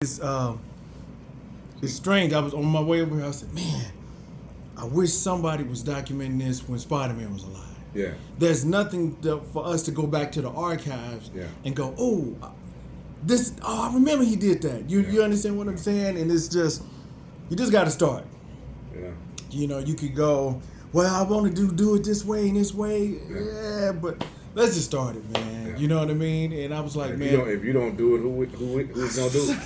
It's it's strange. I was on my way over here. I said, "Man, I wish somebody was documenting this when Spider-Man was alive." Yeah. There's nothing for us to go back to the archives Yeah. and go, "Oh, this. Oh, I remember he did that." You understand what I'm saying? And it's just you just got to start. Yeah. You could go, "Well, I want to do it this way and this way." Yeah, but let's just start it, man. Yeah. You know what I mean? And I was like, If man, if you don't do it, who's gonna do it?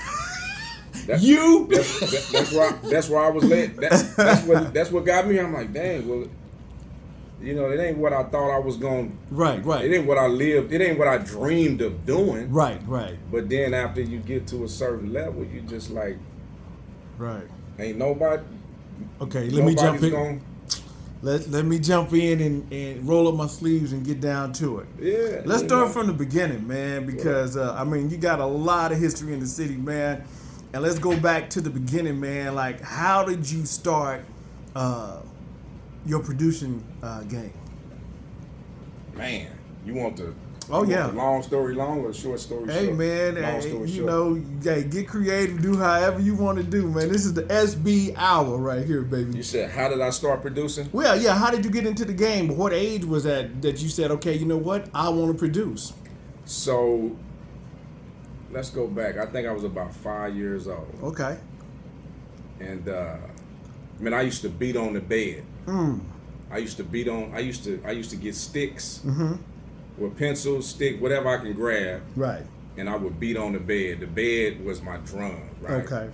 You. That's where I was led. That's what got me. I'm like, dang. Well, it ain't what I thought I was going. Right. It ain't what I lived. It ain't what I dreamed of doing. Right. But then after you get to a certain level, you just like, Right. ain't nobody. Okay, let me jump in. Gonna, Let me jump in and roll up my sleeves and get down to it. Yeah. Let's start from the beginning, man, because you got a lot of history in the city, man. And let's go back to the beginning, man. Like, how did you start your producing game? Man, you want the long story long or short story short? Hey, man, get creative, do however you want to do, man. This is the SB hour right here, baby. You said, how did I start producing? Well, yeah, how did you get into the game? What age was that you said, okay, you know what, I want to produce? So, let's go back. I think I was about 5 years old. Okay. And I used to beat on the bed. I used to get sticks with pencils, stick, whatever I can grab. Right. And I would beat on the bed. The bed was my drum, right? Okay.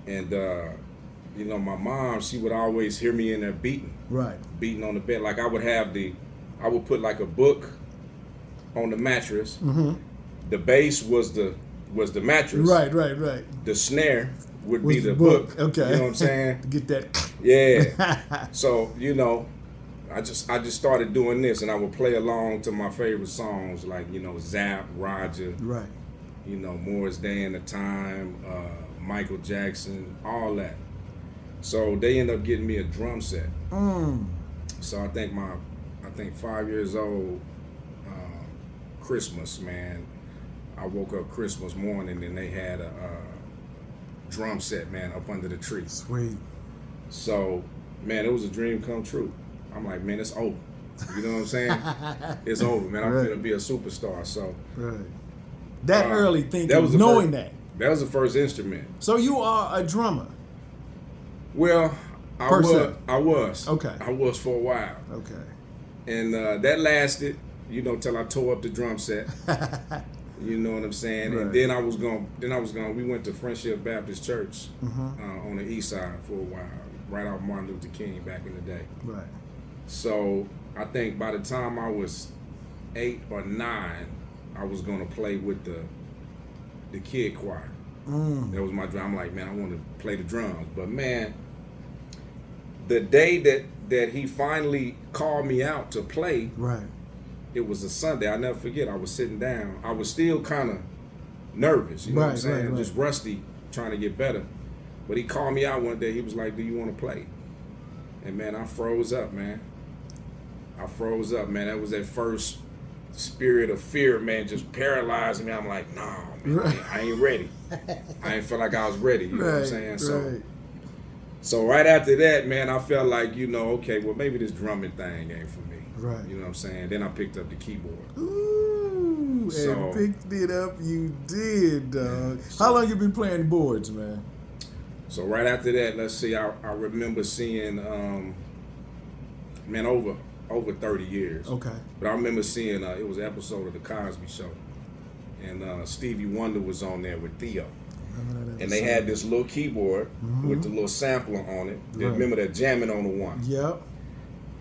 And my mom, she would always hear me in there beating. Right. Beating on the bed. Like I would put like a book on the mattress. The bass was the mattress. Right. The snare would be the book. Okay. You know what I'm saying? Get that. Yeah. So, I just started doing this, and I would play along to my favorite songs like, Zap, Roger. Right. Morris Day and the Time, Michael Jackson, all that. So they ended up getting me a drum set. So I think 5 years old, Christmas, man. I woke up Christmas morning and they had a drum set, man, up under the tree. Sweet. So, man, it was a dream come true. I'm like, man, it's over. You know what I'm saying? It's over, man. I'm gonna be a superstar. So, right. That early thinking, that was knowing that. That was the first instrument. So you are a drummer. Well, I was. Okay. I was for a while. Okay. And that lasted, till I tore up the drum set. You know what I'm saying? Right. And then we went to Friendship Baptist Church on the east side for a while, right off Martin Luther King back in the day. Right. So I think by the time I was 8 or 9, I was gonna play with the kid choir. That was my drum. I'm like, man, I want to play the drums. But man, the day that he finally called me out to play, right. It was a Sunday. I'll never forget. I was sitting down. I was still kind of nervous, you know what I'm saying? Right. Just rusty, trying to get better. But he called me out one day. He was like, do you want to play? And man, I froze up, man. That was that first spirit of fear, man, just paralyzed me. I'm like, no, man, right. I ain't ready. I ain't feel like I was ready, you know what I'm saying? So right after that, man, I felt like, okay, well, maybe this drumming thing ain't for me. Right. You know what I'm saying? Then I picked up the keyboard. Ooh, and picked it up you did, dog. So, how long you been playing boards, man? So right after that, let's see, I remember seeing, over 30 years. Okay. But I remember seeing, it was an episode of The Cosby Show. And Stevie Wonder was on there with Theo. And they had this little keyboard with the little sampler on it. Right. Remember that jamming on the one? Yep.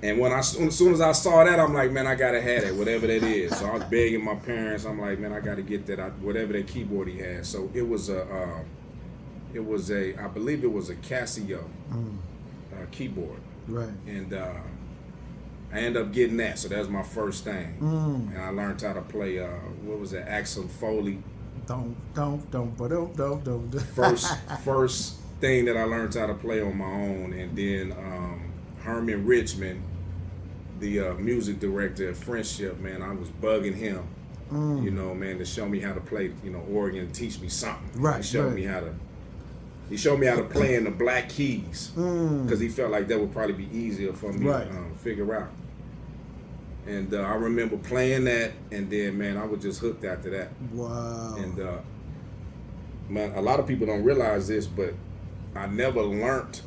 And as soon as I saw that, I'm like, man, I gotta have that, whatever that is. So I was begging my parents. I'm like, man, I gotta get that, whatever that keyboard he had. So it was I believe it was a Casio keyboard. Right. And I ended up getting that. So that was my first thing. And I learned how to play. What was that? Axel Foley. First thing that I learned how to play on my own, and then Herman Richmond, the music director at Friendship, man, I was bugging him You know, man, to show me how to play, you know, organ, teach me something. Right. He showed me how to. He showed me how to play in the black keys because he felt like that would probably be easier for me to figure out. And I remember playing that, and then, man, I was just hooked after that. Wow. And man, a lot of people don't realize this, but I never learned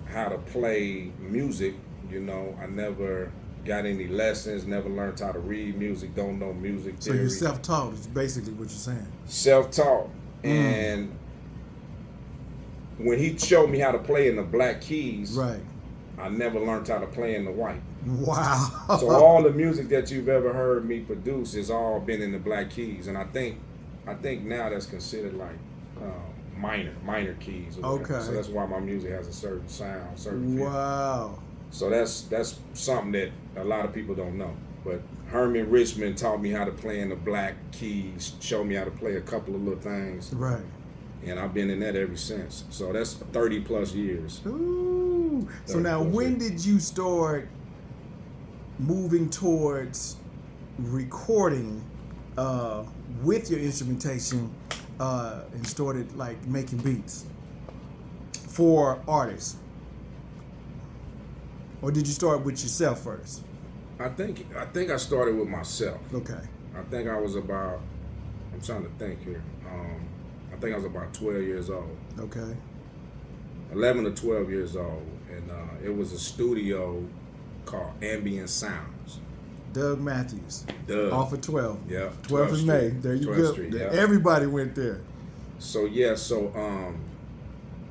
how to play music. You know, I never got any lessons, never learned how to read music, don't know music theory. So you're self-taught is basically what you're saying. Self-taught. And when he showed me how to play in the black keys, I never learned how to play in the white. Wow. So all the music that you've ever heard me produce has all been in the black keys. And I think now that's considered like minor keys. Or whatever. So that's why my music has a certain sound, certain feel. Wow. So that's something that a lot of people don't know. But Herman Richmond taught me how to play in the black keys, showed me how to play a couple of little things. Right. And I've been in that ever since. So that's 30 plus years. Ooh. So now when did you start moving towards recording with your instrumentation and started like making beats for artists? Or did you start with yourself first? I think I started with myself. Okay. I think I was about, I'm trying to think here. I think I was about 12 years old. Okay. 11 or 12 years old. And it was a studio called Ambient Sounds. Doug Matthews. Doug. Off of 12. Yeah. 12th of May. There you go. Street, yeah. Everybody went there. So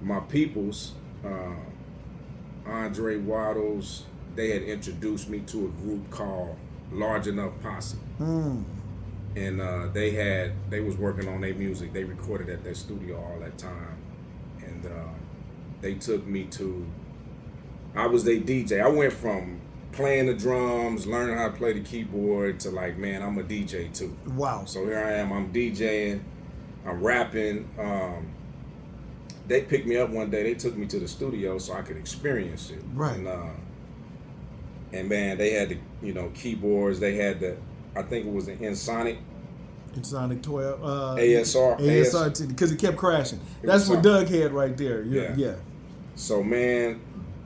my peoples, Andre Waddles, they had introduced me to a group called Large Enough Posse. And they was working on their music. They recorded at their studio all that time. And they took me to, I was their DJ. I went from playing the drums, learning how to play the keyboard to like, man, I'm a DJ too. Wow. So here I am, I'm DJing, I'm rapping. They picked me up one day, they took me to the studio so I could experience it. Right. And man, they had the, you know, keyboards, they had the, I think it was the Ensoniq 12. ASR, because it kept crashing. That's what Doug had right there. Yeah. So man,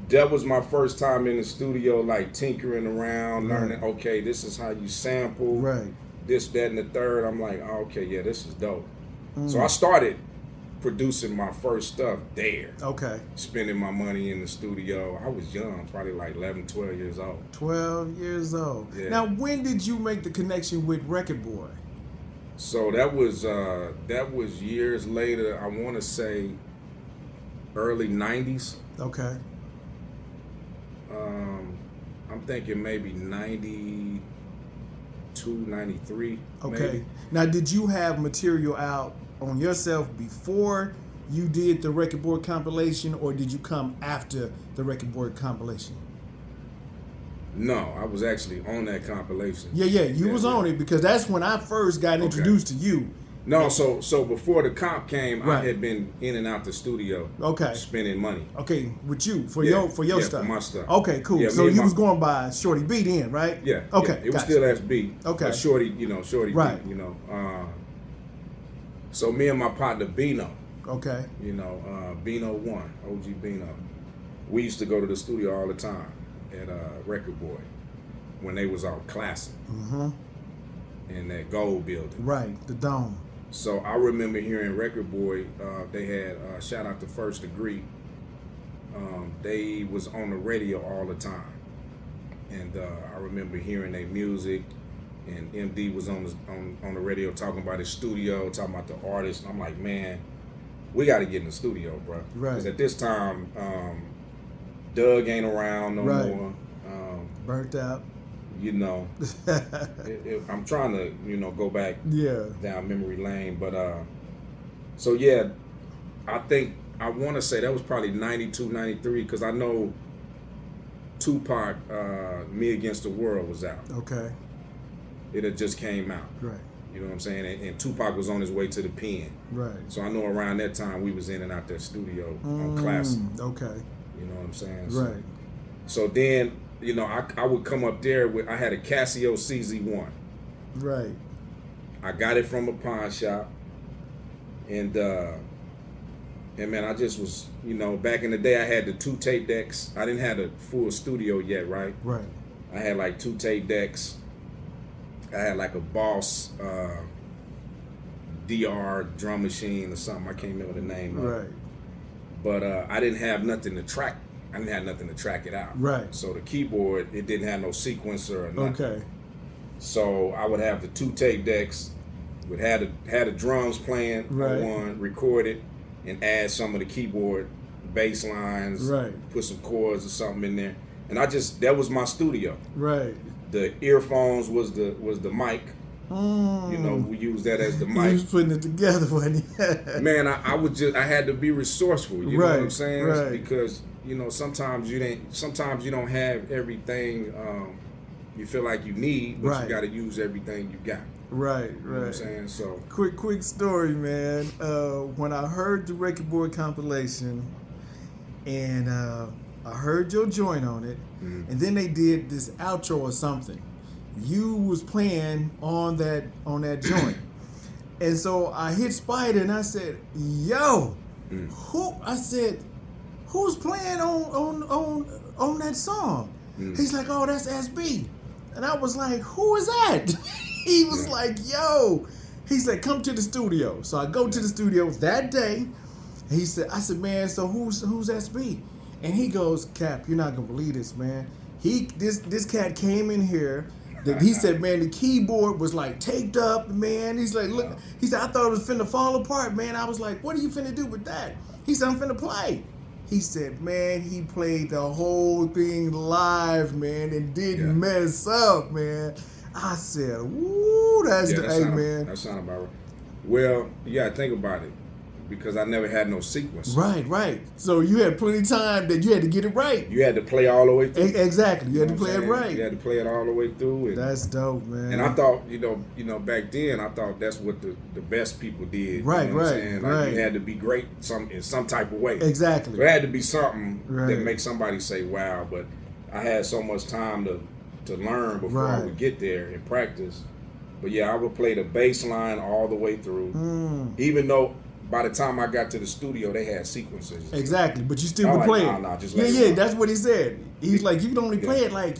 that was my first time in the studio, like tinkering around, learning, okay, this is how you sample, this, that, and the third. I'm like, oh, okay, yeah, this is dope. So I started producing my first stuff there. Okay. Spending my money in the studio. I was young, probably like 11, 12 years old. 12 years old. Yeah. Now, when did you make the connection with Record Boy? So that was years later. I want to say early 90s. Okay. I'm thinking maybe 92, 93. Okay. Maybe. Now, did you have material out on yourself before you did the Record Board compilation, or did you come after the Record Board compilation? No, I was actually on that compilation. Yeah, you was on it because that's when I first got introduced to you. No, so before the comp came, I had been in and out the studio. Okay. Spending money. Okay, with you for your stuff. For my stuff. Okay, cool. Yeah, so you was going by Shorty B then, right? Yeah. Okay. Yeah. It was still SB. Okay. But Shorty B, you know. So me and my partner Bino. Okay. You know, Bino One, OG Bino. We used to go to the studio all the time at Record Boy when they was all classic. In that gold building. Right, the dome. So I remember hearing Record Boy, they had, shout out to First Degree, they was on the radio all the time. And I remember hearing their music, and MD was on the radio talking about his studio, talking about the artists. And I'm like, man, we got to get in the studio, bro. Right. Because at this time, Doug ain't around no more. Burnt out. You know, I'm trying to, you know, go back down memory lane. But, so yeah, I want to say that was probably 92, 93, because I know Tupac, Me Against the World was out. Okay. It had just came out. Right. You know what I'm saying? And Tupac was on his way to the pen. Right. So I know around that time we was in and out that studio on Classic. Okay. You know what I'm saying? Right. So then, you know, I would come up there with, I had a Casio CZ1. Right. I got it from a pawn shop, and man, I just was, back in the day, I had the 2 tape decks. I didn't have a full studio yet, right? Right. I had like 2 tape decks. I had like a Boss DR drum machine or something. I can't remember the name of it. But I didn't have nothing to track. I didn't have nothing to track it out. Right. So the keyboard, it didn't have no sequencer or nothing. Okay. So I would have the 2 tape decks, would have the drums playing on one, record it, and add some of the keyboard bass lines, put some chords or something in there. And that was my studio. Right. The earphones was the mic. We used that as the mic. You was putting it together, wasn't you? Man, I had to be resourceful. You know what I'm saying? Right. Because sometimes you don't have everything you feel like you need, but you got to use everything you got. Right. You know what I'm saying? So quick story, man. When I heard the Record Boy compilation, and I heard your joint on it, and then they did this outro or something. You was playing on that joint, and so I hit Spider and I said, "Yo, who?" I said, "Who's playing on that song?" He's like, "Oh, that's SB," and I was like, "Who is that?" He was like, "Yo," he said, "Come to the studio." So I go to the studio that day. I said, "Man, so who's SB?" And he goes, "Cap, you're not gonna believe this, man. This cat came in here. He said, man, the keyboard was like taped up, man. He's like, look. He said, I thought it was finna fall apart, man. I was like, what are you finna do with that? He said, I'm finna play. He said, man, he played the whole thing live, man, and didn't mess up, man. I said, woo, man. That sound about right. Well, you gotta think about it, because I never had no sequence. Right. So you had plenty of time that you had to get it right. You had to play all the way through. Exactly. You had to play it right. You had to play it all the way through. And that's dope, man. And I thought, back then, I thought that's what the best people did. Right, you know what I'm saying? Like, you had to be great in some type of way. Exactly. There had to be something that makes somebody say, wow. But I had so much time to learn before I would get there and practice. But yeah, I would play the bass line all the way through. Even though by the time I got to the studio, they had sequences. Exactly, but you still would play it. Nah, just let it run. That's what he said. He's like, you can only play it like,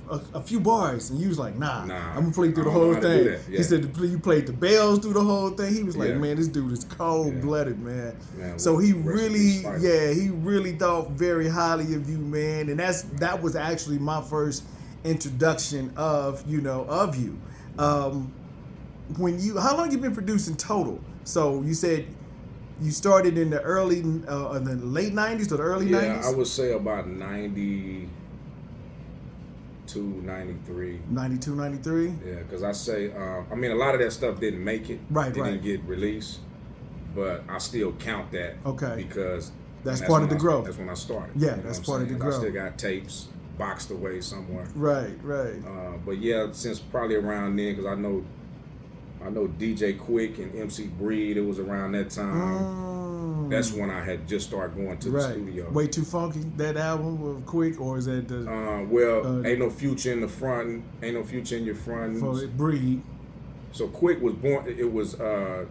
a few bars. And you was like, nah, I'm going to play through the whole thing. He said you played the bells through the whole thing. He was like, man, this dude is cold-blooded, man. So he really thought very highly of you, man. And that was actually my first introduction of you. How long you been producing total? So you said you started in the late 90s or the early 90s? Yeah, I would say about 92, 93. 92, 93? Yeah, because I say, a lot of that stuff didn't make it. Didn't get released. But I still count that. Okay. Because that's part of the growth. That's when I started. Yeah, that's part of the growth. I still got tapes boxed away somewhere. Right. But yeah, since probably around then, because I know DJ Quick and MC Breed, it was around that time. That's when I had just started going to the studio. Way Too Funky, that album with Quick, or is that the... Ain't No Future in the Front, Ain't No Future in Your Front. For Breed. So Quick was born, it was, I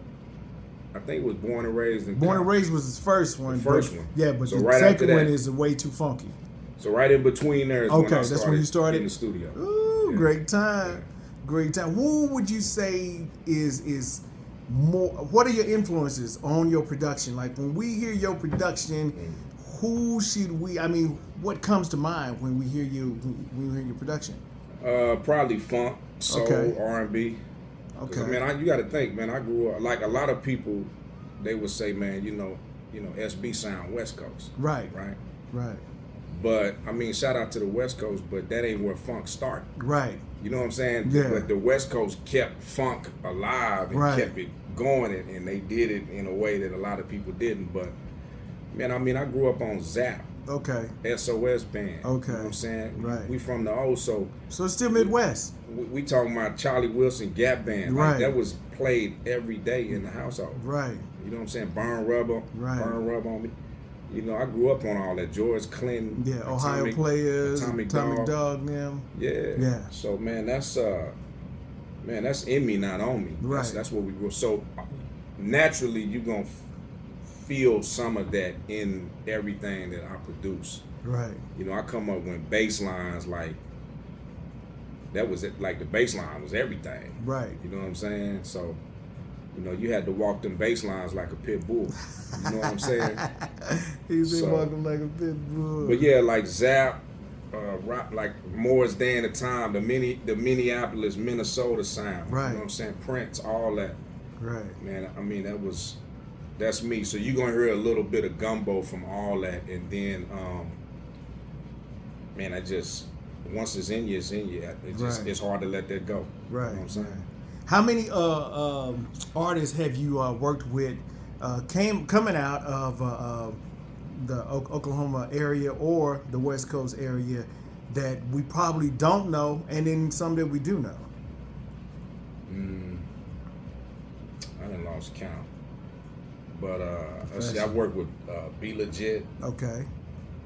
think it was Born and Raised. Born and Raised was his first one. One. Yeah, but so the second one is Way Too Funky. So right in between there is when I that's when you started? in the studio. Ooh, great time. Great time. Who would you say is more? What are your influences on your production? Like when we hear your production, who should we? I mean, what comes to mind when we hear you? When we hear your production? Probably funk, soul, R&B. Okay. Man, you got to think, man. I grew up like a lot of people. They would say, man, SB sound West Coast. Right. But shout out to the West Coast, but that ain't where funk started. Right. You know what I'm saying? Yeah. But the West Coast kept funk alive and kept it going, and they did it in a way that a lot of people didn't. But man, I grew up on Zap. Okay. SOS Band. Okay. You know what I'm saying? Right. We from the old, so it's still Midwest. We talking about Charlie Wilson Gap Band. Like, that was played every day in the household. Right. You know what I'm saying? Burn Rubber. Right. Burn Rubber on Me. I grew up on all that. George Clinton. Yeah, Ohio Players, Atomic Dog, them. Yeah. Yeah. So man, that's man, that's in me, not on me. Right. That's what we grow. So naturally, you're gonna feel some of that in everything that I produce. Right. You know, I come up with bass lines like that was it. Like the bass line was everything. Right. You know what I'm saying? So, you know, you had to walk them bass lines like a pit bull. You know what I'm saying? He's been walking like a pit bull. But yeah, like Zap, rock, like Morris Day and the Time, the Minneapolis, Minnesota sound. Right. You know what I'm saying? Prince, all that. Right. Man, I mean, that's me. So you're gonna hear a little bit of gumbo from all that, and then, man, I just once it's in you, it's in you. It's hard to let that go. Right. You know what I'm saying? How many artists have you worked with coming out of the Oklahoma area or the West Coast area that we probably don't know, and then some that we do know? I done lost count. But let's see, I work with Be Legit. Okay.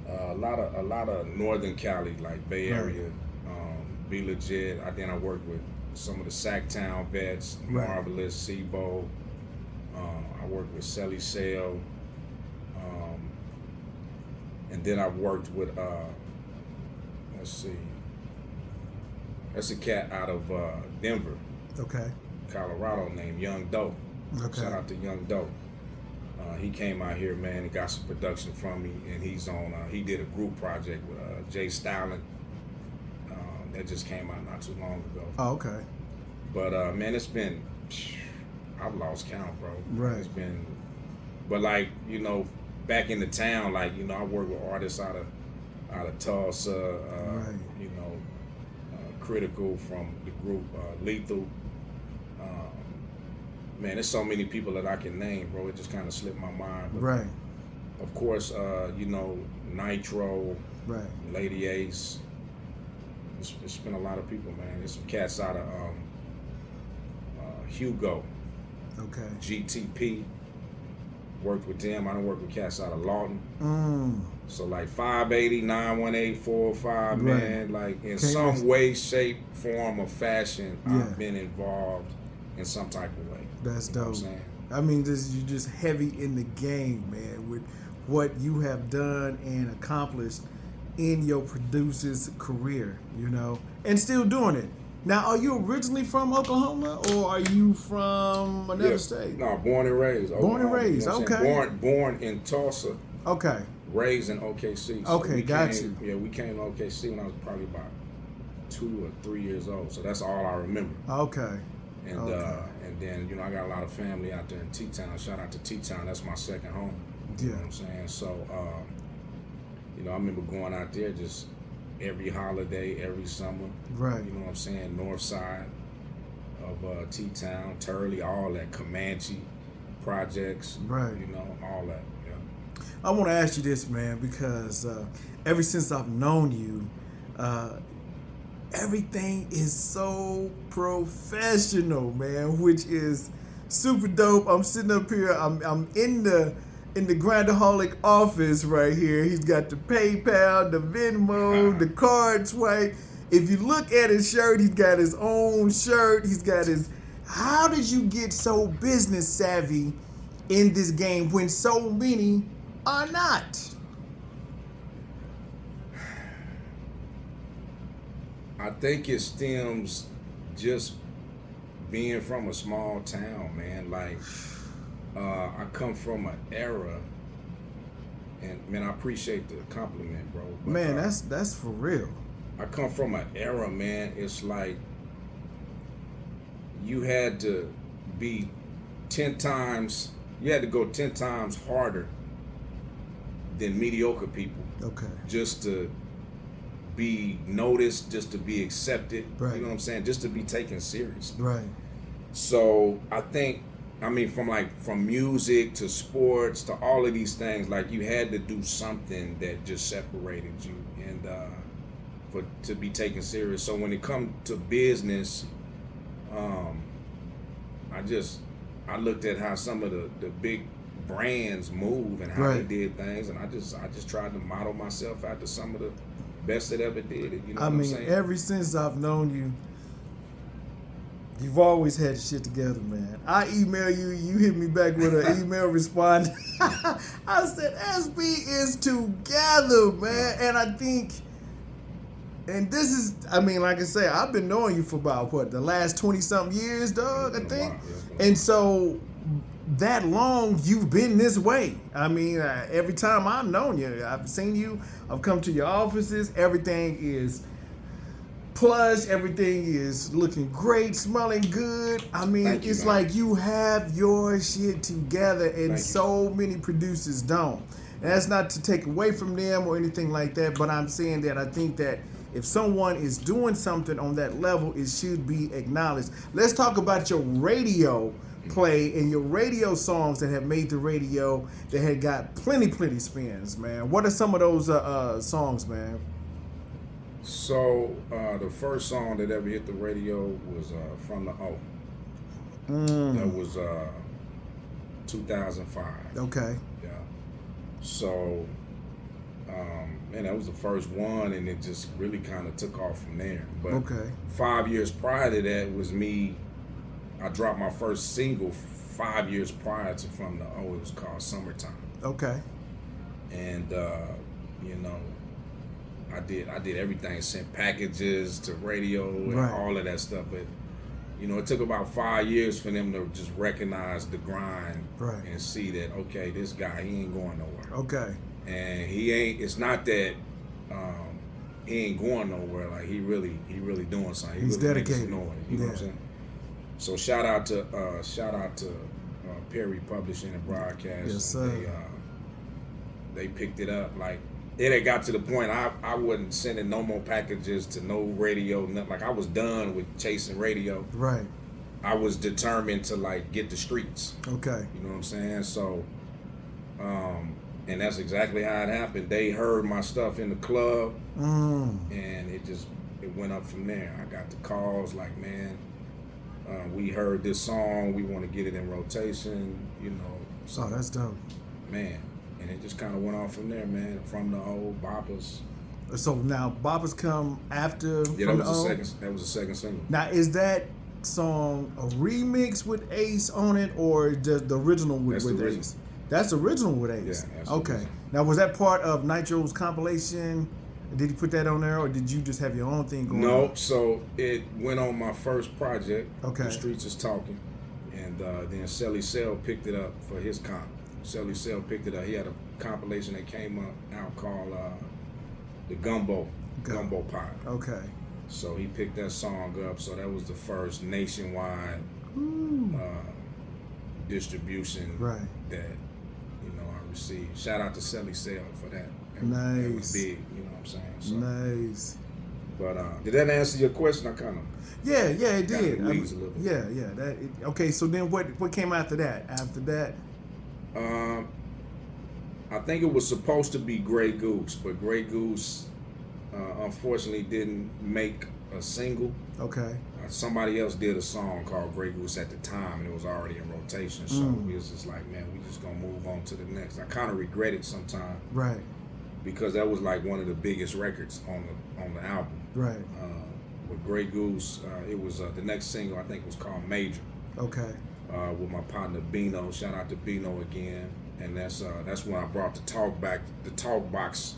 A lot of Northern Cali, like Bay Area, Be Legit. Then I work with some of the Sacktown vets, Marvelous, Sebo. I work with Selly Sale. And then I worked with, let's see, that's a cat out of Denver, Okay. Colorado, named Young Doe. Okay. Shout out to Young Doe. He came out here, man, and got some production from me, and he's on. He did a group project with Jay Stalin. That just came out not too long ago. Oh, okay. But man, it's been, I've lost count, bro. Right. It's been, but like, you know, back in the town, like, you know, I work with artists out of Tulsa. Right. You know, Critical from the group Lethal. Man, there's so many people that I can name, bro. It just kind of slipped my mind. But Right. of course, you know, Nitro, Right. Lady Ace. It's been a lot of people, man. There's some cats out of Hugo, Okay. GTP. Worked with them. I done worked with cats out of Lawton. So like 580, 918, 405, man. Like in some way, shape, form, or fashion, I've been involved in some type of way. That's dope. You know what I'm saying? I mean, you're just heavy in the game, man, with what you have done and accomplished in your producer's career, you know, and still doing it. Now, are you originally from Oklahoma or are you from another state? No, born and raised. Born and raised, you know okay. Born in Tulsa. Okay. Raised in OKC. So Okay, got you. Yeah, we came to OKC when I was probably about 2 or 3 years old. So that's all I remember. Okay. And then, you know, I got a lot of family out there in T-Town. Shout out to T-Town. That's my second home. You know what I'm saying? So, you know, I remember going out there just every holiday, every summer. Right. You know what I'm saying? North side of T-Town, Turley, all that, Comanche projects. Right. You know, all that. Yeah. I want to ask you this, man, because ever since I've known you, everything is so professional, man, which is super dope. I'm sitting up here. I'm in the Grindaholik office right here. He's got the PayPal, the Venmo, the card swipe. If you look at his shirt, he's got his own shirt. He's got his. How did you get so business savvy in this game when so many are not? I think it stems just being from a small town, man. Like, I come from an era, and man, I appreciate the compliment, bro. But, Man, that's for real. I come from an era, man. It's like you had to be 10 times. You had to go 10 times harder than mediocre people. Okay. Just to be noticed, just to be accepted. Right. You know what I'm saying? Just to be taken seriously. Right. So I think, I mean, from music to sports to all of these things, like you had to do something that just separated you and to be taken serious. So when it comes to business, I looked at how some of the big brands move and how they did things, and I just tried to model myself after some of the best that ever did it. You know what I'm saying? Ever since I've known you, You've always had your shit together, man. I email you, you hit me back with an email respond. I said, SB is together, man. And I think, and this is, I mean, like I say, I've been knowing you for about, what, the last 20-something years, dog, I think? And so, that long, you've been this way. I mean, every time I've known you, I've seen you, I've come to your offices, everything is plush, everything is looking great, smelling good. I mean, it's like you have your shit together, and so many producers don't. And that's not to take away from them or anything like that, but I'm saying that I think that if someone is doing something on that level, it should be acknowledged. Let's talk about your radio play and your radio songs that have made the radio, that had got plenty spins, man. What are some of those songs, man? So the first song that ever hit the radio was From the O. That was 2005. Okay. Yeah. So, and that was the first one, and it just really kind of took off from there. But okay. 5 years prior to that was me. I dropped my first single 5 years prior to From the O. It was called Summertime. Okay. And you know, I did everything, sent packages to radio and all of that stuff. But you know, it took about 5 years for them to just recognize the grind and see that, okay, this guy, he ain't going nowhere. Okay. And he ain't. It's not that he ain't going nowhere. Like he really doing something. He's really dedicated. You know what I'm saying? So shout out to Perry Publishing and Broadcast. Yes, sir. They picked it up. Like it had got to the point I wasn't sending no more packages to no radio. Nothing. Like I was done with chasing radio. Right. I was determined to like get the streets. Okay. You know what I'm saying? So, and that's exactly how it happened. They heard my stuff in the club, and it went up from there. I got the calls like, man, we heard this song, we want to get it in rotation, you know. So that's dope. Man, and it just kind of went on from there, man. From the old boppers. So now boppers come after. Yeah, that was the second single. Now is that song a remix with Ace on it, or just the original with Ace? That's the original with Ace. Yeah, that's okay. Now was that part of Nitro's compilation? Did he put that on there, or did you just have your own thing going on? Nope. So it went on my first project, okay. The Streets Is Talking, and then Shelly Sell picked it up for his comp. Shelly Sell picked it up. He had a compilation that came out called the Gumbo Pot. Okay. So he picked that song up. So that was the first nationwide distribution that I received. Shout out to Shelly Sell for that. That was big, you know what I'm saying? So, nice. But did that answer your question? I kind of it did. A little bit. Okay, so then what came after that? After that, I think it was supposed to be Grey Goose, but Grey Goose unfortunately didn't make a single. Okay. Somebody else did a song called Grey Goose at the time, and it was already in rotation. So we was just like, man, we just gonna move on to the next. I kind of regret it sometimes. Right. Because that was like one of the biggest records on the album. Right. With Grey Goose, it was the next single I think was called Major. Okay. With my partner Bino. Shout out to Bino again. And that's when I brought the talk box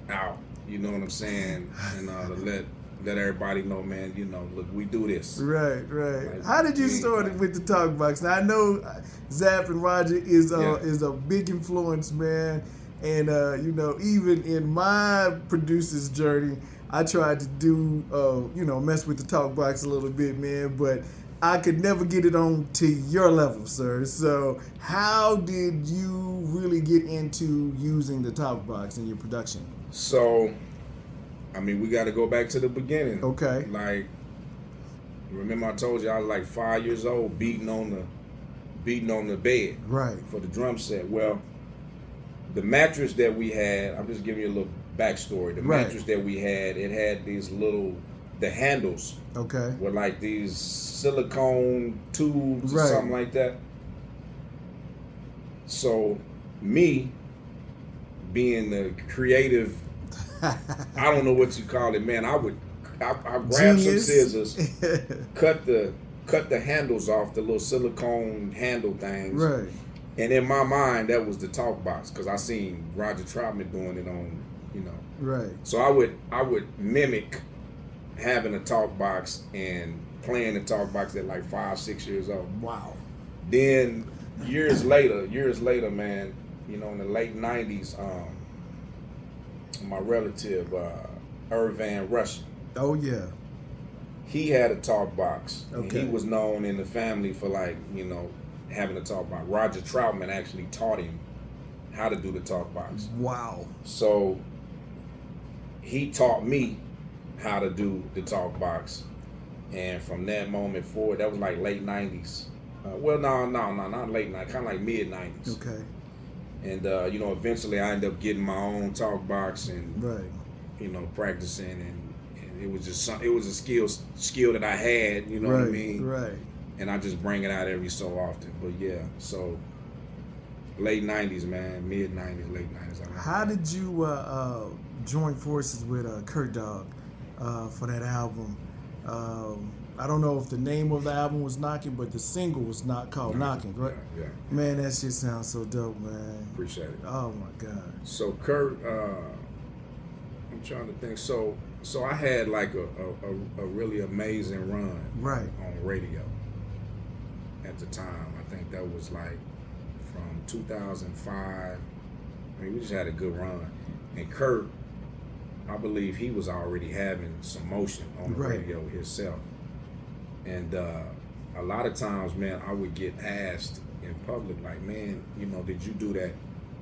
out. You know what I'm saying? And to let everybody know, man, you know, look, we do this. Right. Like, how did you start it with the talk box? Now I know Zap and Roger is a big influence, man. And you know, even in my producer's journey, I tried to do mess with the talk box a little bit, man, but I could never get it on to your level, sir. So how did you really get into using the talk box in your production? So, I mean, we got to go back to the beginning. Okay. Like, remember I told you I was like 5 years old, beating on the bed. Right. For the drum set. Well, the mattress that we had, I'm just giving you a little backstory. The mattress that we had, it had the handles. Okay. Were like these silicone tubes or something like that. So, me, being the creative, I don't know what you call it, man. I grab some scissors, cut the cut the handles off, the little silicone handle things. Right. And in my mind, that was the talk box because I seen Roger Troutman doing it on, Right. So I would mimic having a talk box and playing the talk box at like 5, 6 years old. Wow. Then years later, man, in the late 90s, my relative, Irvan Russian, Oh yeah. he had a talk box. And Okay. he was known in the family for having a talk box. Roger Troutman actually taught him how to do the talk box. Wow. So he taught me how to do the talk box. And from that moment forward, that was like late 90s. Not late 90s, kind of like mid 90s. Okay. And eventually I ended up getting my own talk box and Right. practicing, and it was just it was a skill that I had, you know right. what I mean? Right. And I just bring it out every so often. But yeah, so late 90s, man, mid 90s, late 90s. How did you join forces with Kurt Dog for that album? I don't know if the name of the album was Knocking, but the single was not called Knocking, right? Yeah. Man, that shit sounds so dope, man. Appreciate it. Oh my God. So Kurt, I'm trying to think. So I had like a really amazing run Right. on radio at the time. I think that was like from 2005. I mean, we just had a good run. And Kurt, I believe he was already having some motion on the radio himself. And a lot of times, man, I would get asked in public, like, man, did you do that?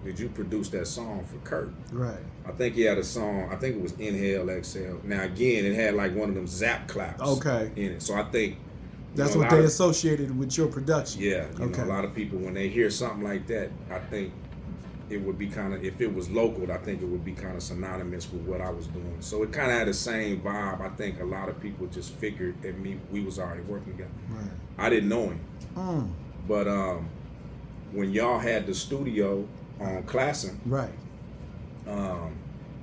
Did you produce that song for Kurt? Right. I think he had a song, I think it was Inhale, Exhale. Now, again, it had like one of them zap claps in it. So I think that's what they associated with your production. Yeah. A lot of people, when they hear something like that, I think it would be kind of, if it was local, I think it would be kind of synonymous with what I was doing. So it kind of had the same vibe. I think a lot of people just figured that we was already working together. Right. I didn't know him. But when y'all had the studio on Classen, right.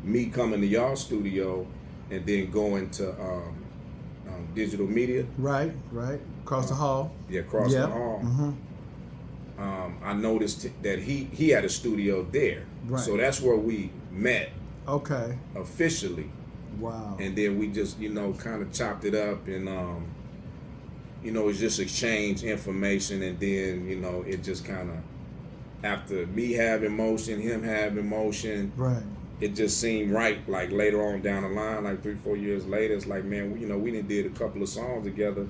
Me coming to y'all studio and then going to digital media. Right. Across the hall. Yeah, across the hall. Mm-hmm. I noticed that he had a studio there. Right. So that's where we met. Okay. Officially. Wow. And then we just, kind of chopped it up and, it's just exchange information. And then, it just kind of, after me having motion, him having motion, right. It just seemed right. Like later on down the line, like 3-4 years later, it's like, man, we did a couple of songs together.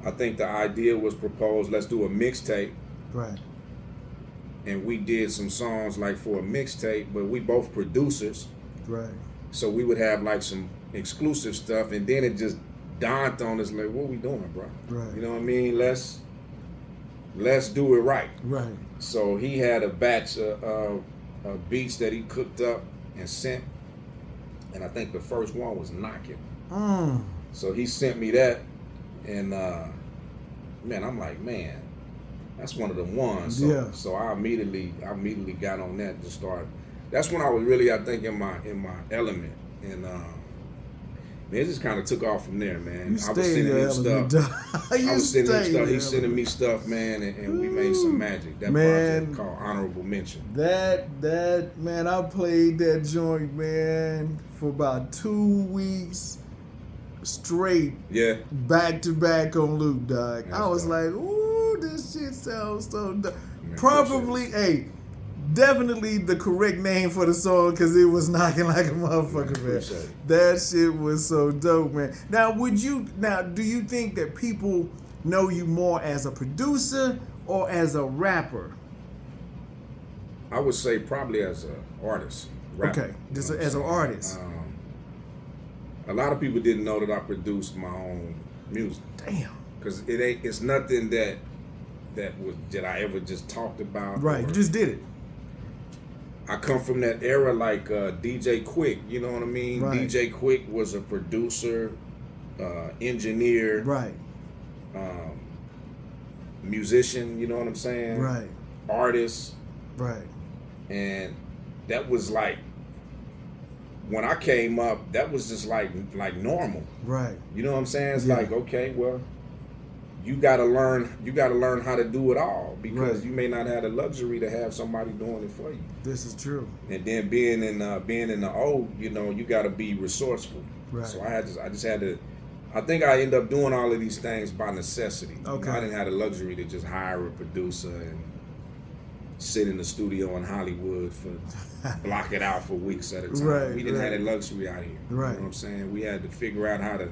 I think the idea was proposed, let's do a mixtape. Right. And we did some songs like for a mixtape, but we both producers. Right. So we would have like some exclusive stuff, and then it just dawned on us like, what we doing, bro? Right. You know what I mean? Let's do it right. Right. So he had a batch of beats that he cooked up and sent, and I think the first one was Knocking. So he sent me that, and man, I'm like, man, that's one of the ones. So, so I immediately got on that to start. That's when I was really, I think, in my element, and man, it just kind of took off from there, man. I was sending him stuff. He's sending me stuff, man, and we made some magic. That project called Honorable Mention. That man, I played that joint, man, for about 2 weeks straight. Yeah. Back to back on loop, dog. I was like, ooh, this shit sounds so dope. Probably, definitely the correct name for the song because it was knocking like a motherfucker, man. That shit was so dope, man. Now, do you think that people know you more as a producer or as a rapper? I would say probably as an artist. Rapper, okay, just as an artist. A lot of people didn't know that I produced my own music. Damn. Because it's nothing that I ever just talked about. Right, you just did it. I come from that era like DJ Quick, you know what I mean? Right. DJ Quick was a producer, engineer, right, musician, you know what I'm saying? Right. Artist. Right. And that was like, when I came up, that was just like normal. Right. You know what I'm saying? It's like, okay, well, you gotta learn how to do it all, because Right. you may not have the luxury to have somebody doing it for you. This is true. And then being in the O, you know, you gotta be resourceful. Right. So I just had to. I think I end up doing all of these things by necessity. Okay. I didn't have the luxury to just hire a producer and sit in the studio in Hollywood for block it out for weeks at a time. Right, We didn't right. have that luxury out here. Right. You know what I'm saying? We had to figure out how to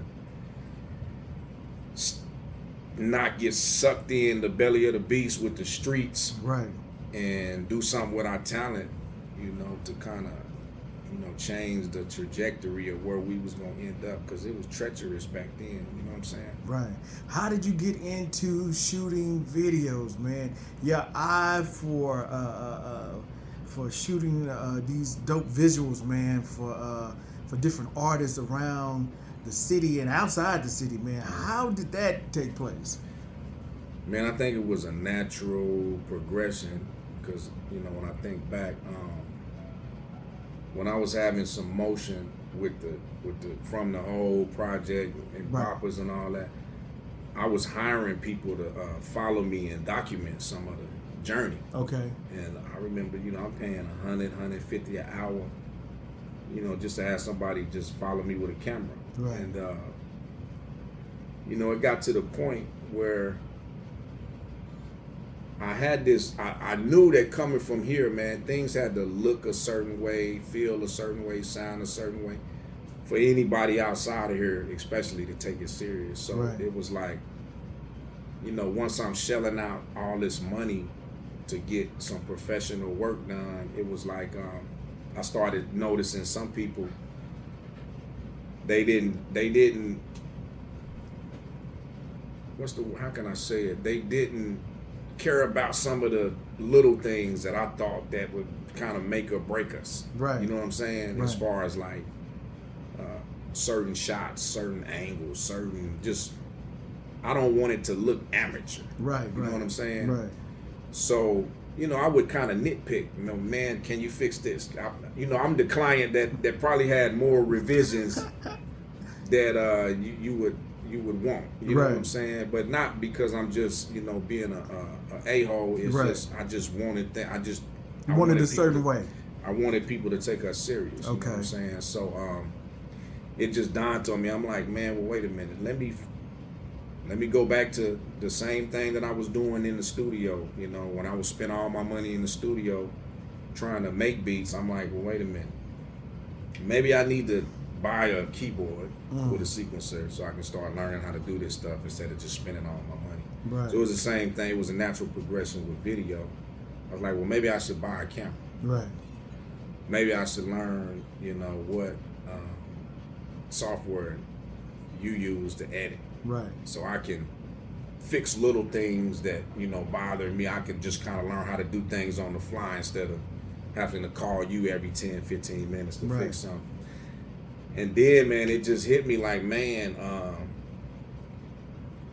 not get sucked in the belly of the beast with the streets, Right. and do something with our talent, you know, to kind of, you know, change the trajectory of where we was going to end up, because it was treacherous back then. You know what I'm saying? Right. How did you get into shooting videos, man? Your eye for shooting these dope visuals, man, for different artists around the city and outside the city, man. How did that take place? Man, I think it was a natural progression, because, you know, when I think back, when I was having some motion with the from the old project and Right. boppers and all that, I was hiring people to follow me and document some of the journey. Okay. And I remember, you know, I'm paying $150 an hour, you know, just to have somebody just follow me with a camera. Right. And you know, it got to the point where I had this, I knew that coming from here, man, things had to look a certain way, feel a certain way, sound a certain way, for anybody outside of here, especially to take it serious. So Right. it was like, you know, once I'm shelling out all this money to get some professional work done, it was like, I started noticing some people, they didn't, how can I say it? They didn't care about some of the little things that I thought that would kind of make or break us. Right. You know what I'm saying? Right. As far as like certain shots, certain angles, certain just, I don't want it to look amateur. Right. You Right. know what I'm saying? Right. So, you know, I would kind of nitpick, you know, man, can you fix this? You know, I'm the client that probably had more revisions that you would want. You know Right. what I'm saying? But not because I'm just, you know, being a hole. It's Right. just, I just wanted that. You wanted a people certain to- way. I wanted people to take us serious. You know what Okay. I'm saying? So it just dawned on me. I'm like, man, well, wait a minute. Let me go back to the same thing that I was doing in the studio. You know, when I was spending all my money in the studio trying to make beats, I'm like, well, wait a minute. Maybe I need to buy a keyboard with a sequencer so I can start learning how to do this stuff instead of just spending all my money. Right. So it was the same thing. It was a natural progression with video. I was like, well, maybe I should buy a camera. Right. Maybe I should learn, you know, what software you use to edit. Right. So I can fix little things that, you know, bother me. I can just kind of learn how to do things on the fly instead of having to call you every 10, 15 minutes to Right. fix something. And then, man, it just hit me like, man,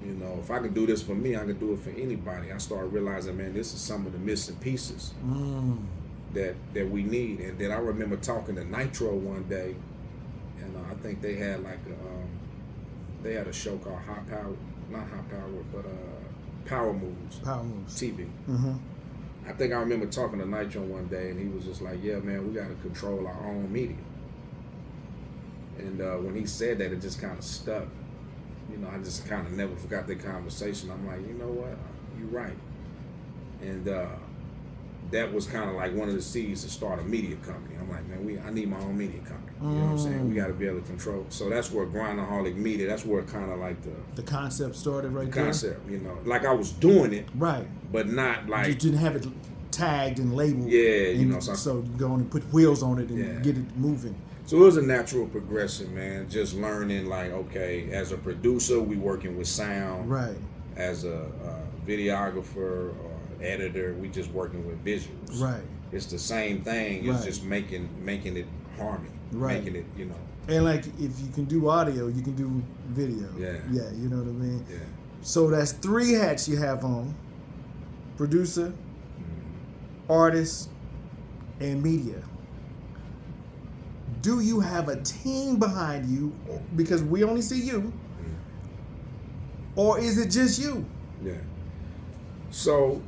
you know, if I can do this for me, I can do it for anybody. I started realizing, man, this is some of the missing pieces that we need. And then I remember talking to Nitro one day, and I think they had like they had a show called Hot Power, not Hot Power, but Power Moves. Power moves. TV. Mm-hmm. I think I remember talking to Nitro one day, and he was just like, yeah, man, we got to control our own media. And when he said that, it just kind of stuck. You know, I just kind of never forgot that conversation. I'm like, you know what? You're right. And that was kind of like one of the seeds to start a media company. I'm like, man, I need my own media company. You know what I'm saying? We got to be able to control. So that's where Grindaholik Media, that's where kind of like The concept started right the there. concept, you know. Like I was doing it, Right. but not You like, didn't have it tagged and labeled. Yeah, you and know, So you go on and put wheels on it and Yeah. get it moving. so it was a natural progression, man. Just learning, like, okay, as a producer, we working with sound. Right. As a videographer or editor, we just working with visuals. Right. It's the same thing. It's Right. just making it harmony. Right. Making it, you know. And like if you can do audio, you can do video. Yeah. Yeah, you know what I mean? Yeah. So that's 3 hats you have on. Producer, artist, and media. Do you have a team behind you? Because we only see you. Or is it just you? Yeah. So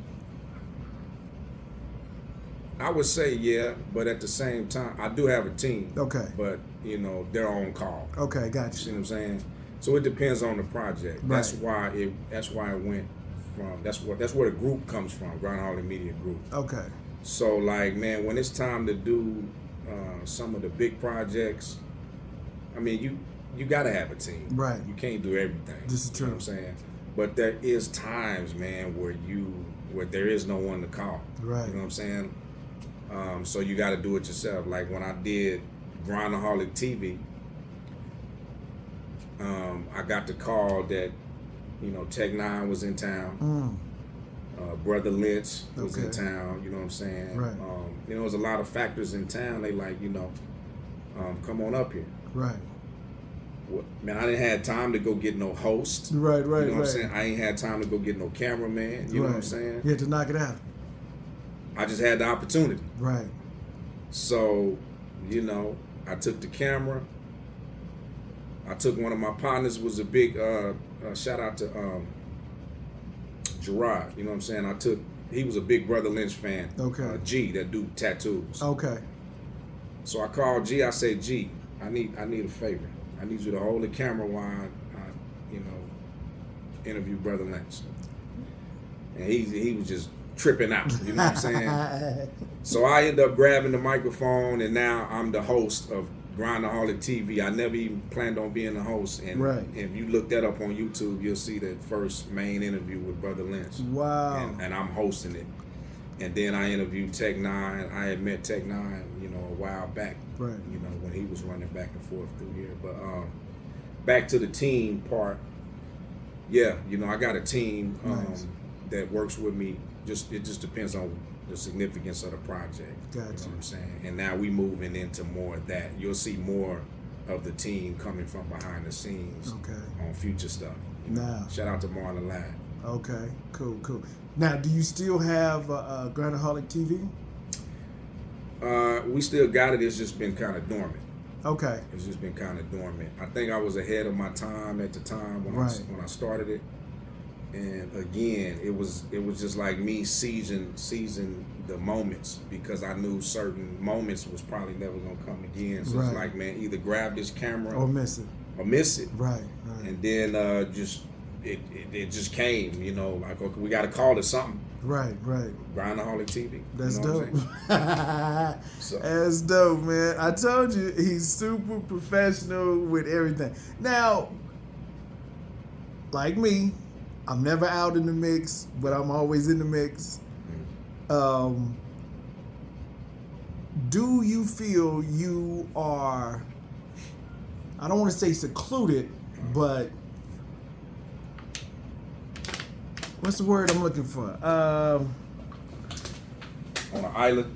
I would say yeah, but at the same time, I do have a team. Okay. But they're on call. Okay, You gotcha. see what I'm saying? So it depends on the project. Right. That's why it went from. That's where the group comes from, Grindaholik Media Group. Okay. So like, man, when it's time to do some of the big projects, I mean, you got to have a team. Right. You can't do everything. This is You true. know what I'm saying? But there is times, man, where there is no one to call. Right. You know what I'm saying? So you got to do it yourself. Like when I did Grindaholik TV, I got the call that Tech Nine was in town. Brother Lynch was in town. You know what I'm saying? Right. There's a lot of factors in town. They like, come on up here. Right. Man, I didn't have time to go get no host. Right. You know what I'm saying? I ain't had time to go get no cameraman. You know what I'm saying? You had to knock it out. I just had the opportunity. Right. So, I took the camera. I took one of my partners, was a big shout out to Gerard. You know what I'm saying? He was a big Brother Lynch fan. Okay. G, that do tattoos. Okay. So I called G. I said, G, I need a favor. I need you to hold the camera while I interview Brother Lynch. And he was just tripping out. You know what I'm saying? So I end up grabbing the microphone, and now I'm the host of Grindaholik TV. I never even planned on being the host. And right. If you look that up on YouTube, you'll see that first main interview with Brother Lynch. Wow. And I'm hosting it. And then I interviewed Tech Nine. I had met Tech Nine, a while back. Right. When he was running back and forth through here. But back to the team part. Yeah, I got a team nice. That works with me. It just depends on the significance of the project. Gotcha. You know what I'm saying? And now we moving into more of that. You'll see more of the team coming from behind the scenes on future stuff. Now. Shout out to Marlon Ladd. Okay, cool. Now, do you still have Grindaholik TV? We still got it. It's just been kind of dormant. Okay. It's just been kind of dormant. I think I was ahead of my time at the time when I started it. And again, it was just like me seizing the moments, because I knew certain moments was probably never gonna come again. So it's like, man, either grab this camera or miss it. Right. And then it just came, like, okay, we got to call it something. Right. Grindaholik TV. That's dope. That's dope, man. I told you, he's super professional with everything. Now, like me, I'm never out in the mix, but I'm always in the mix. Do you feel you are, I don't want to say secluded, but what's the word I'm looking for? On an island?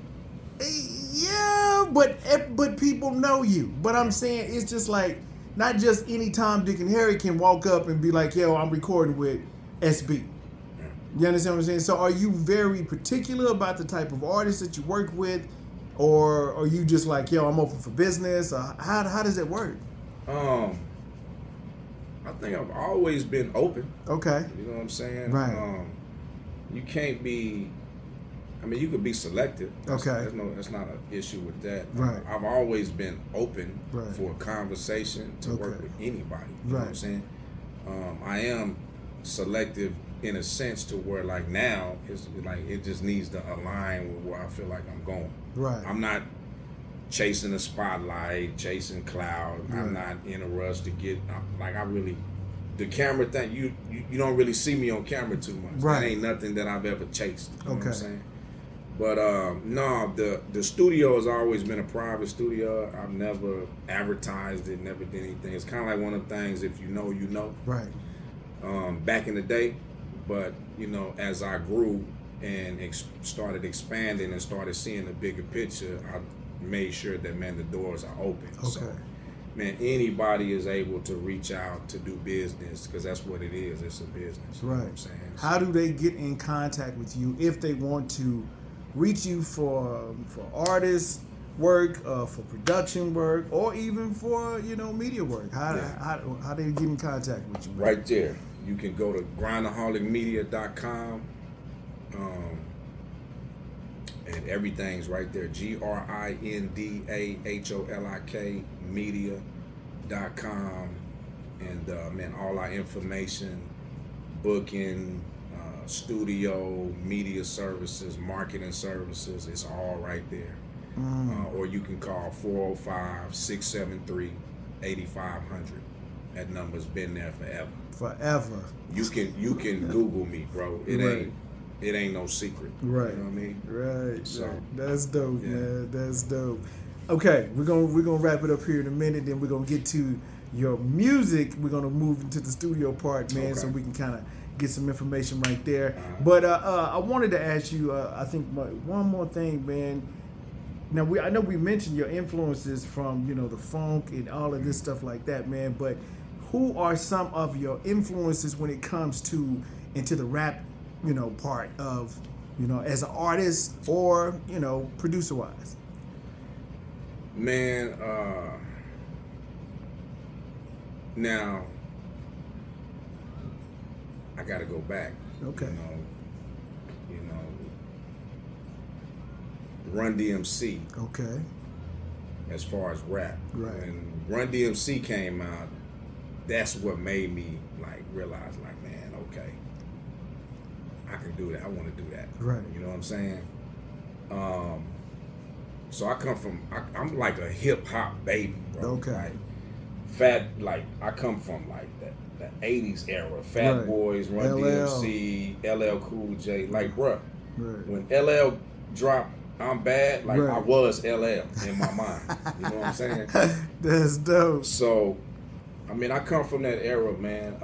Yeah, but people know you. But I'm saying it's just like, not just any Tom, Dick, and Harry can walk up and be like, yo, I'm recording with SB. You understand what I'm saying? So are you very particular about the type of artists that you work with? Or are you just like, yo, I'm open for business? How does it work? I think I've always been open. Okay. You know what I'm saying? Right. You can't be, you could be selective. That's not an issue with that. Right. I've always been open for a conversation to work with anybody. You know what I'm saying? I am selective in a sense to where, like, now it's like it just needs to align with where I feel like I'm going. Right. I'm not chasing the spotlight, chasing cloud. Right. I'm not in a rush to get the camera thing. You don't really see me on camera too much. Right. That ain't nothing that I've ever chased. You know what I'm saying? But no, the studio has always been a private studio. I've never advertised it, never did anything. It's kind of like one of the things, if you know, you know. Right. Back in the day, but as I grew and started expanding and started seeing the bigger picture, I made sure that, man, the doors are open. Okay. So, man, anybody is able to reach out to do business, because that's what it is. It's a business. You know what I'm saying? How do they get in contact with you if they want to reach you for artist work, for production work, or even for media work? How do they get in contact with you, man? Right there. You can go to grindaholikmedia.com. And everything's right there. GRINDAHOLIK media.com. And man, all our information, booking, studio, media services, marketing services, it's all right there. Or you can call 405-673-8500. That number's been there forever. Forever. You can Google me, bro. It ain't no secret. Right. You know what I mean? Right. So right. That's dope, man. That's dope. Okay, we're gonna wrap it up here in a minute. Then we're gonna get to your music. We're gonna move into the studio part, man, so we can kind of get some information right there. But I wanted to ask you, I think one more thing, man. Now I know we mentioned your influences from the funk and all of this stuff like that, man. But who are some of your influences when it comes to into the rap, part of, as an artist or producer wise? Man, now I gotta go back. Okay. Run DMC. Okay. As far as rap. Right. When Run DMC came out, that's what made me realize man, okay, I can do that. I want to do that. Right. You know what I'm saying? So I'm like a hip hop baby, bro. Okay. I come from the 80s era. Fat Boys, Run DMC, LL Cool J. Bruh, when LL dropped I'm Bad, I was LL in my mind. You know what I'm saying? That's dope. So, I mean, I come from that era, man.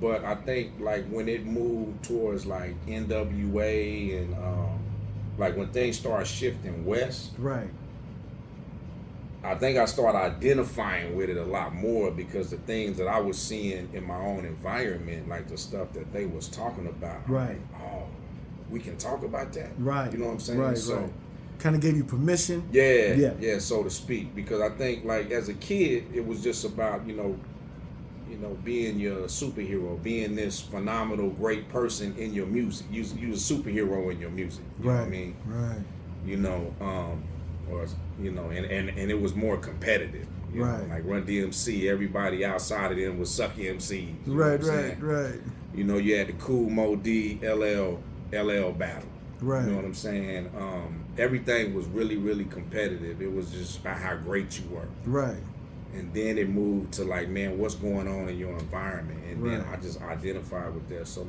But I think when it moved towards NWA and when things started shifting west, right. I think I started identifying with it a lot more because the things that I was seeing in my own environment, the stuff that they was talking about, right. We can talk about that. Right. You know what I'm saying? Right, so kind of gave you permission. Yeah, so to speak. Because I think as a kid, it was just about, being your superhero, being this phenomenal, great person in your music. You a superhero in your music. You know what I mean? Right. And it was more competitive. You know, Run DMC, everybody outside of them was sucky MCs. Right. You had the Cool Mo D, LL battle. Right. You know what I'm saying? Everything was really, really competitive. It was just about how great you were. Right. And then it moved to man, what's going on in your environment? And then I just identified with that. So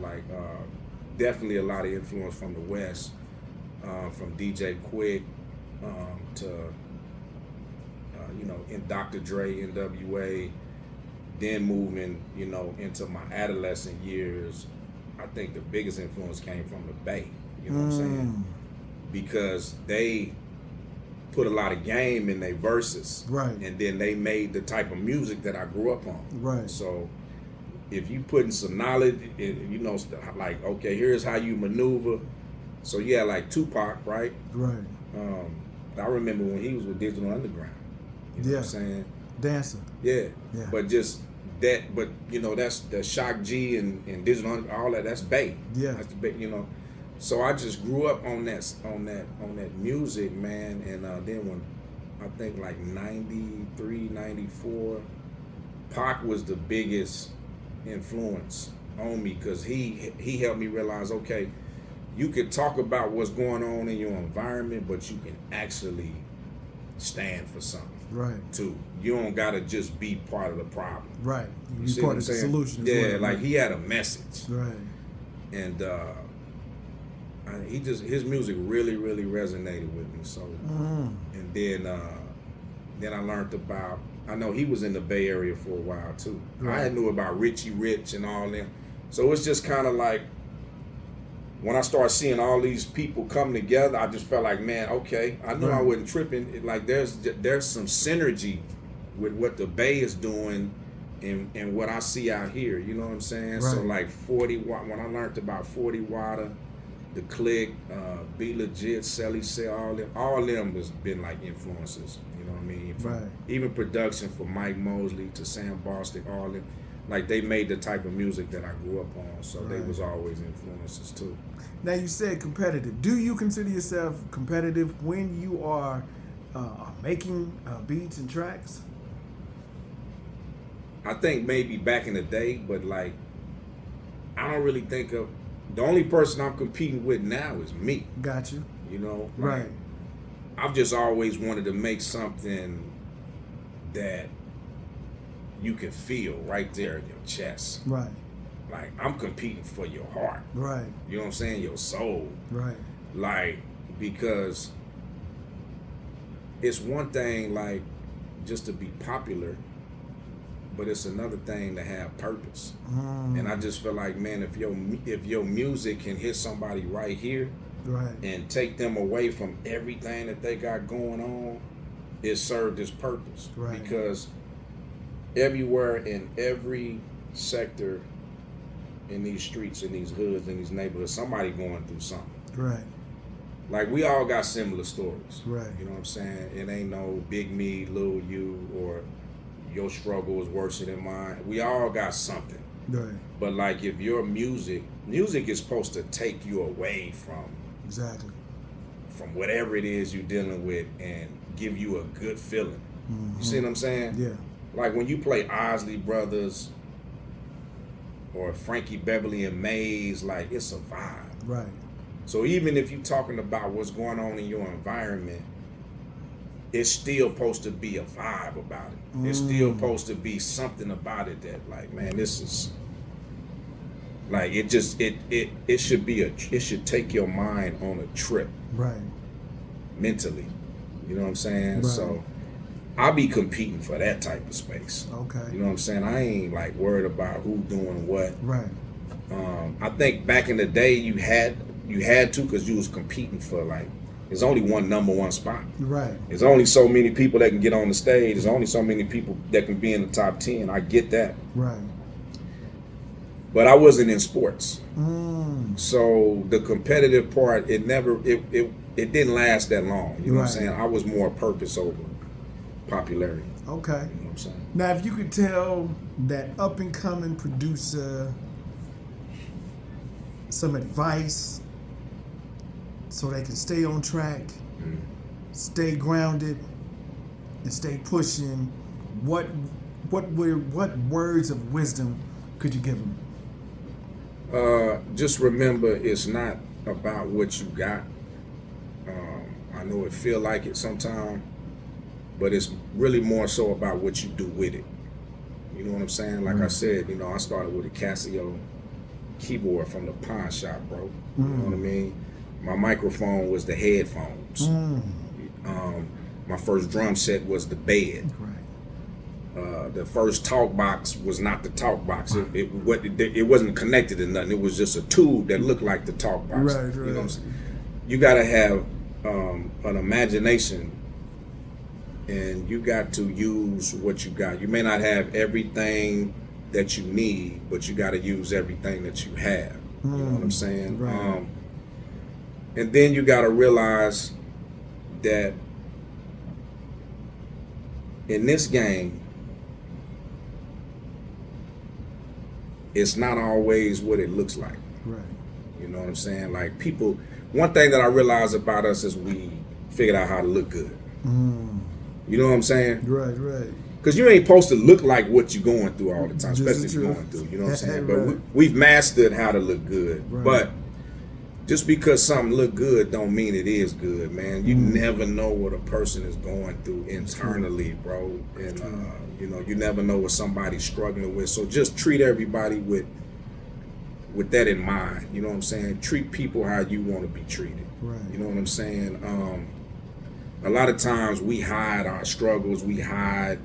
definitely a lot of influence from the West, from DJ Quick to in Dr. Dre, NWA. Then moving, into my adolescent years, I think the biggest influence came from the Bay. You know what I'm saying? Because they put a lot of game in their verses. Right. And then they made the type of music that I grew up on. Right. So if you putting some knowledge, okay, here's how you maneuver. So Tupac, right? Right. I remember when he was with Digital Underground. You know what I'm saying? Dancing. Yeah. But just that, but that's the Shock G and Digital Underground, all that. That's Bay. Yeah. That's the Bay. So I just grew up on that music, man. And then when I think 93, 94, Pac was the biggest influence on me because he helped me realize, okay, you can talk about what's going on in your environment, but you can actually stand for something. Right. Too. You don't gotta just be part of the problem. Right. You be part of the solution. He had a message. Right. And his music really, really resonated with me. So, and then I learned about. I know he was in the Bay Area for a while too. Right. I knew about Richie Rich and all them. So it's just kind of when I started seeing all these people come together, I just felt man, okay, I knew I wasn't tripping. There's some synergy with what the Bay is doing and what I see out here. You know what I'm saying? Right. So 40 Watt, when I learned about 40 Watt, The Click, Be Legit, Selly Cell, all them has been influences. You know what I mean? From even production from Mike Mosley to Sam Bostic, all them. like they made the type of music that I grew up on, so they Right. was always influences too. Now you said competitive. Do you consider yourself competitive when you are making beats and tracks? I think maybe back in the day, but like I don't really think of the only person I'm competing with now is me. Got you. You know, Right. I've just always wanted to make something that you can feel right there in your chest. Right. Like I'm competing for your heart. Right. You know what I'm saying? Your soul. Right. Like, because it's one thing like just to be popular, but it's another thing to have purpose. And I just feel like, man, if your music can hit somebody right here Right. and take them away from everything that they got going on, it served its purpose. Right. Because everywhere in every sector in these streets, in these hoods, in these neighborhoods, somebody going through something. Right. Like we all got similar stories. Right. You know what I'm saying? It ain't no big me, little you, or your struggle is worse than mine. We all got something. Right. But like if your music is supposed to take you away Exactly. from whatever it is you're dealing with and give you a good feeling. You see what I'm saying? Yeah. Like when you play Isley Brothers or Frankie Beverly and Mays, like it's a vibe. Right. So even if you're talking about what's going on in your environment, it's still supposed to be a vibe about it. It's still supposed to be something about it that, like, man, this is like it should be it should take your mind on a trip Right. mentally. You know what I'm saying? Right. So I'll be competing for that type of space. Okay. You know what I'm saying? I ain't like worried about who doing what. Right. I think back in the day you had to, because you was competing for, like, there's only one number one spot. Right. There's only so many people that can get on the stage. There's only so many people that can be in the top 10. I get that. Right. But I wasn't in sports. So the competitive part, it didn't last that long. You know what I'm Right. saying? I was more purpose over popularity. Okay. You know what I'm saying? Now, if you could tell that up and coming producer some advice so they can stay on track, stay grounded, and stay pushing, what words of wisdom could you give them? Just remember, it's not about what you got. I know it feel like it sometimes, but it's really more so about what you do with it. You know what I'm saying? Like I said, you know, I started with a Casio keyboard from the pawn shop, bro. You know what I mean? My microphone was the headphones. My first drum set was the bed. Right. The first talk box was not the talk box. It wasn't connected to nothing. It was just a tube that looked like the talk box. Right, You know what I'm right. saying? You gotta have an imagination, and you got to use what you got. You may not have everything that you need, but you got to use everything that you have. You know what I'm saying? Right. And then you got to realize that in this game, it's not always what it looks like. Right. You know what I'm saying? Like people, one thing that I realize about us is we figured out how to look good. You know what I'm saying? Right, right. Because you ain't supposed to look like what you're going through all the time, This especially is if you're true. going through. You know what I'm saying? But Right. we've mastered how to look good. Right. But just because something look good don't mean it is good, man. You never know what a person is going through internally, bro. And you know, you never know what somebody's struggling with. So just treat everybody with that in mind. You know what I'm saying? Treat people how you want to be treated. Right. You know what I'm saying? A lot of times we hide our struggles. We hide,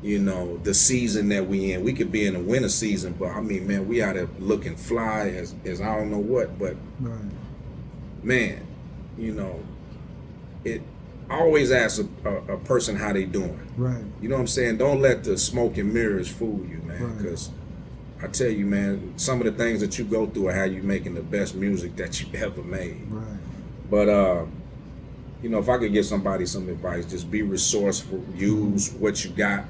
you know, the season that we in. We could be in the winter season, but I mean, man, we out there looking fly as I don't know what. But Right. man, you know, it always ask a person how they doing. Right. You know what I'm saying? Don't let the smoke and mirrors fool you, man. Right. Because I tell you, man, some of the things that you go through are how you making the best music that you ever made. Right. But you know, if I could give somebody some advice, just be resourceful, use what you got,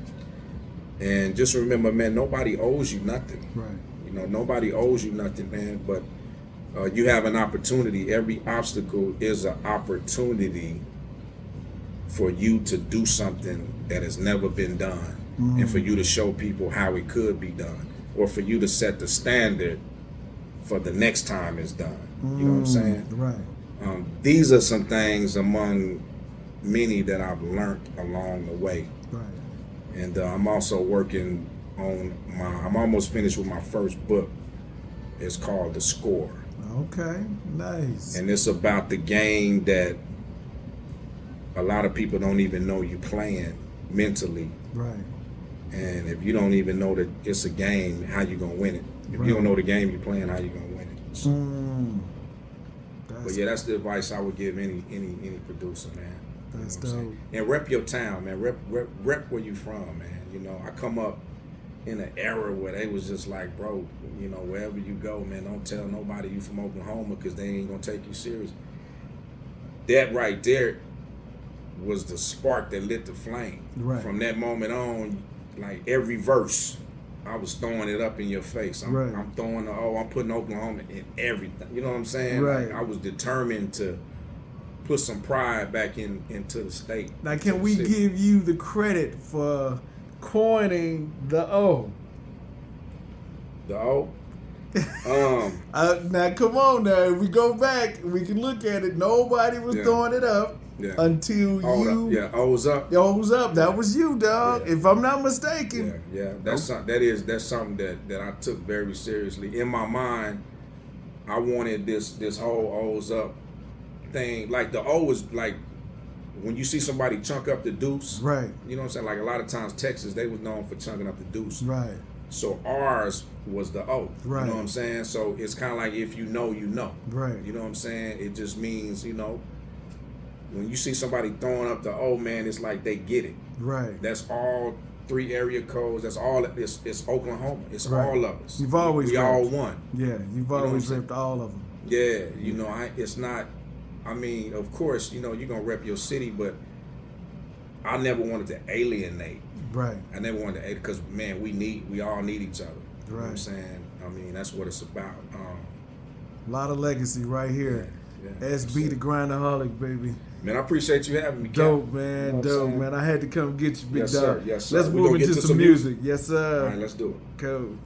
And just remember, man, nobody owes you nothing. Right. You know, nobody owes you nothing, man. But you have an opportunity. Every obstacle is an opportunity for you to do something that has never been done, and for you to show people how it could be done, or for you to set the standard for the next time it's done. You know what I'm saying? Right. These are some things among many that I've learned along the way. Right. And I'm also working on I'm almost finished with my first book. It's called The Score. Okay. Nice. And it's about the game that a lot of people don't even know you playing mentally. Right. And if you don't even know that it's a game, how you gonna win it? If you don't know the game you're playing, how you gonna win it? So, but yeah, that's the advice I would give any producer, man. That's you know dope. And rep your town, man. Rep where you from, man. You know, I come up in an era where they was just like, bro, you know, wherever you go, man, don't tell nobody you from Oklahoma because they ain't gonna take you serious. That right there was the spark that lit the flame. Right. From that moment on, like every verse, I was throwing it up in your face. I'm throwing I'm putting Oklahoma in everything. You know what I'm saying? Right. Like, I was determined to put some pride back into the state. Now, can we give you the credit for coining the O? The O? Now, come on now. If we go back, we can look at it. Nobody was throwing it up until you. Yeah, O's up. O's up. That was you, dog. Yeah. If I'm not mistaken. Yeah. That's something that I took very seriously. In my mind, I wanted this whole O's up thing. Like the O is like when you see somebody chunk up the deuce. Right. You know what I'm saying? Like a lot of times Texas, they was known for chunking up the deuce. Right. So ours was the O. Right. You know what I'm saying? So it's kind of like if you know, you know. Right. You know what I'm saying? It just means, you know, when you see somebody throwing up the O, man, it's like they get it. Right. That's all 3 area codes. That's all. It's Oklahoma. It's all of us. You've always we all won. Yeah, you've always ripped all of them. Yeah, you know, it's not. I mean, of course, you know, you're gonna rep your city, but I never wanted to alienate. Right. I never wanted to, because man, we all need each other. You know what I'm Right. saying? I mean, that's what it's about. A lot of legacy right here. Yeah, SB the Grindaholik, baby. Man, I appreciate you having me, Cap. Dope, man. You know Dope, man. I had to come get you, big Yes, dog. sir. Yes, sir. Let's We move gonna into get to some music. Yes, sir. All right, let's do it. Cool.